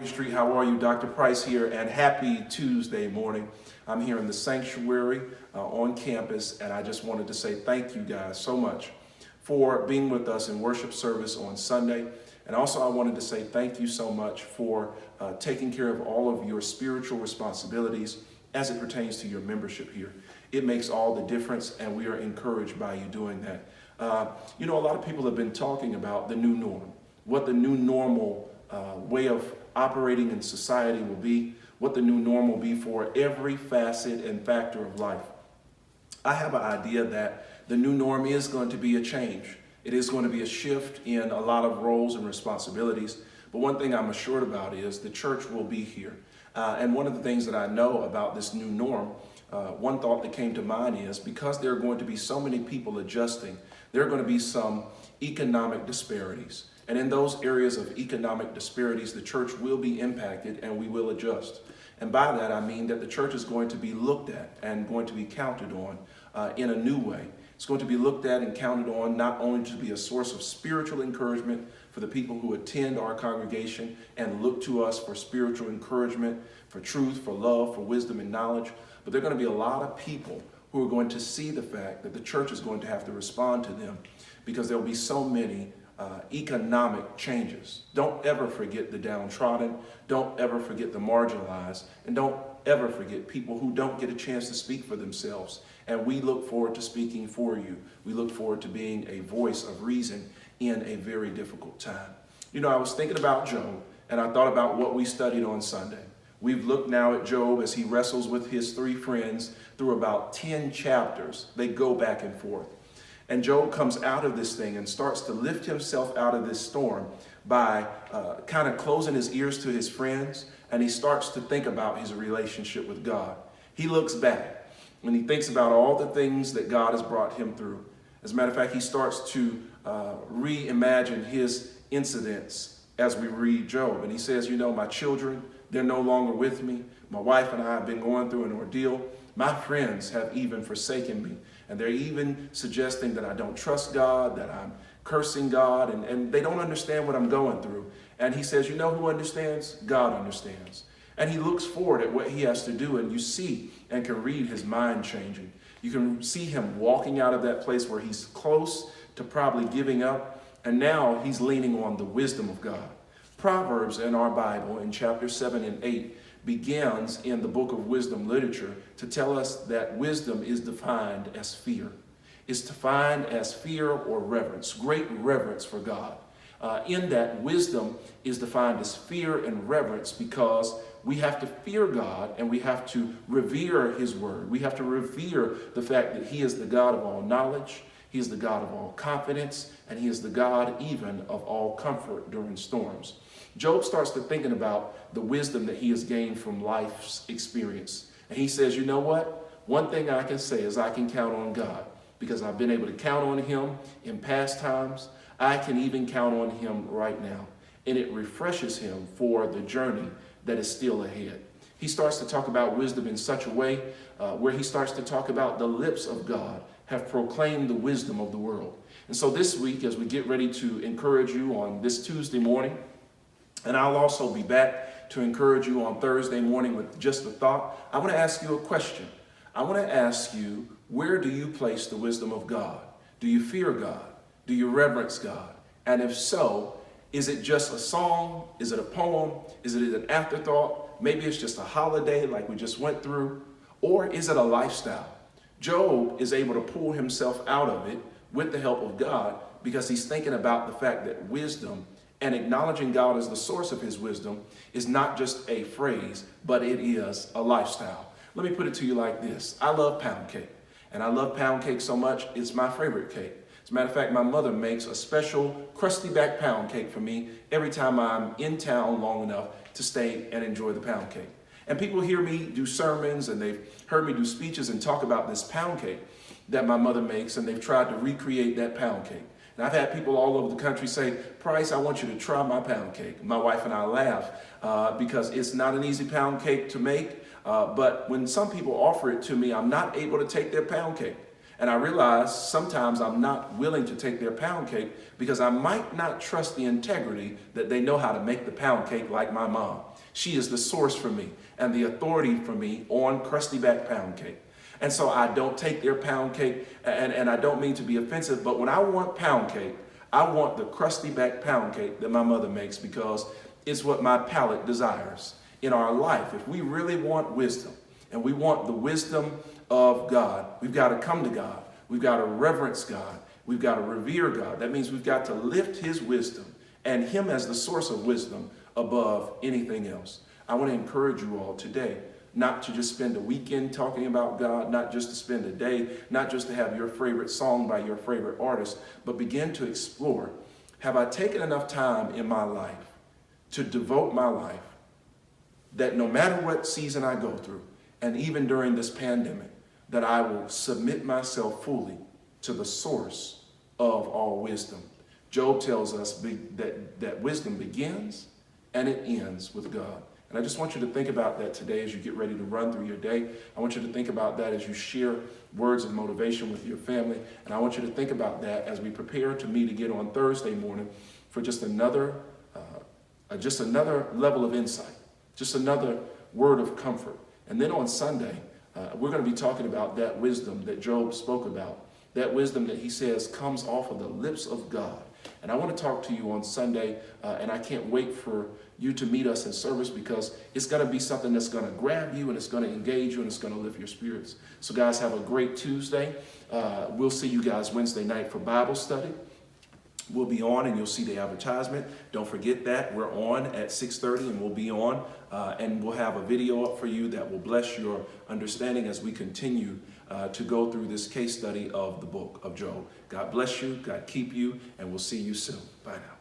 Street. How are you? Dr. Price here, and happy Tuesday morning. I'm here in the sanctuary on campus, and I just wanted to say thank you guys so much for being with us in worship service on Sunday. And also I wanted to say thank you so much for taking care of all of your spiritual responsibilities as it pertains to your membership here. It makes all the difference, and we are encouraged by you doing that. A lot of people have been talking about the new norm, what the new normal way of operating in society will be, what the new norm will be for every facet and factor of life. I have an idea that the new norm is going to be a change. It is going to be a shift in a lot of roles and responsibilities. But one thing I'm assured about is the church will be here. And one of the things that I know about this new norm, one thought that came to mind is because there are going to be so many people adjusting, there are going to be some economic disparities. And in those areas of economic disparities, the church will be impacted and we will adjust. And by that, I mean that the church is going to be looked at and going to be counted on in a new way. It's going to be looked at and counted on not only to be a source of spiritual encouragement for the people who attend our congregation and look to us for spiritual encouragement, for truth, for love, for wisdom and knowledge, but there are going to be a lot of people who are going to see the fact that the church is going to have to respond to them because there will be so many economic changes. Don't ever forget the downtrodden. Don't ever forget the marginalized. And don't ever forget people who don't get a chance to speak for themselves. And we look forward to speaking for you. We look forward to being a voice of reason in a very difficult time. I was thinking about Job, and I thought about what we studied on Sunday. We've looked now at Job as he wrestles with his three friends through about 10 chapters. They go back and forth. And Job comes out of this thing and starts to lift himself out of this storm by kind of closing his ears to his friends, and he starts to think about his relationship with God. He looks back and he thinks about all the things that God has brought him through. As a matter of fact, he starts to reimagine his incidents as we read Job. And he says, my children, they're no longer with me. My wife and I have been going through an ordeal. My friends have even forsaken me. And they're even suggesting that I don't trust God, that I'm cursing God, and they don't understand what I'm going through. And he says, who understands? God understands. And he looks forward at what he has to do, and you see and can read his mind changing. You can see him walking out of that place where he's close to probably giving up, and now he's leaning on the wisdom of God. Proverbs in our Bible in chapter 7 and 8 begins in the book of wisdom literature to tell us that wisdom is defined as fear. It's defined as fear or reverence, great reverence for God. In that, wisdom is defined as fear and reverence because we have to fear God and we have to revere his word. We have to revere the fact that he is the God of all knowledge, he is the God of all confidence, and he is the God even of all comfort during storms. Job starts to thinking about the wisdom that he has gained from life's experience. And he says, one thing I can say is I can count on God because I've been able to count on him in past times. I can even count on him right now. And it refreshes him for the journey that is still ahead. He starts to talk about wisdom in such a way where he starts to talk about the lips of God have proclaimed the wisdom of the world. And so this week, as we get ready to encourage you on this Tuesday morning, and I'll also be back to encourage you on Thursday morning with just a thought, I want to ask you a question. I want to ask you, where do you place the wisdom of God? Do you fear God? Do you reverence God? And if so, is it just a song? Is it a poem? Is it an afterthought? Maybe it's just a holiday like we just went through. Or is it a lifestyle? Job is able to pull himself out of it with the help of God because he's thinking about the fact that wisdom and acknowledging God as the source of his wisdom is not just a phrase, but it is a lifestyle. Let me put it to you like this. I love pound cake, and I love pound cake so much, it's my favorite cake. As a matter of fact, my mother makes a special crusty back pound cake for me every time I'm in town long enough to stay and enjoy the pound cake. And people hear me do sermons and they've heard me do speeches and talk about this pound cake that my mother makes, and they've tried to recreate that pound cake. And I've had people all over the country say, Price, I want you to try my pound cake. My wife and I laugh because it's not an easy pound cake to make. But when some people offer it to me, I'm not able to take their pound cake. And I realize sometimes I'm not willing to take their pound cake because I might not trust the integrity that they know how to make the pound cake like my mom. She is the source for me and the authority for me on crusty back pound cake. And so I don't take their pound cake, and I don't mean to be offensive, but when I want pound cake, I want the crusty back pound cake that my mother makes because it's what my palate desires in our life. If we really want wisdom and we want the wisdom of God, we've got to come to God. We've got to reverence God. We've got to revere God. That means we've got to lift his wisdom and him as the source of wisdom above anything else. I want to encourage you all today not to just spend a weekend talking about God, not just to spend a day, not just to have your favorite song by your favorite artist, but begin to explore, have I taken enough time in my life to devote my life that no matter what season I go through, and even during this pandemic, that I will submit myself fully to the source of all wisdom. Job tells us that wisdom begins and it ends with God. And I just want you to think about that today as you get ready to run through your day. I want you to think about that as you share words of motivation with your family. And I want you to think about that as we prepare to meet again on Thursday morning for just another level of insight, just another word of comfort. And then on Sunday, we're going to be talking about that wisdom that Job spoke about, that wisdom that he says comes off of the lips of God. And I want to talk to you on Sunday, and I can't wait for you to meet us in service because it's going to be something that's going to grab you and it's going to engage you and it's going to lift your spirits. So guys, have a great Tuesday. We'll see you guys Wednesday night for Bible study. We'll be on and you'll see the advertisement. Don't forget that we're on at 6:30 and we'll be on and we'll have a video up for you that will bless your understanding as we continue to go through this case study of the book of Job. God bless you, God keep you, and we'll see you soon. Bye now.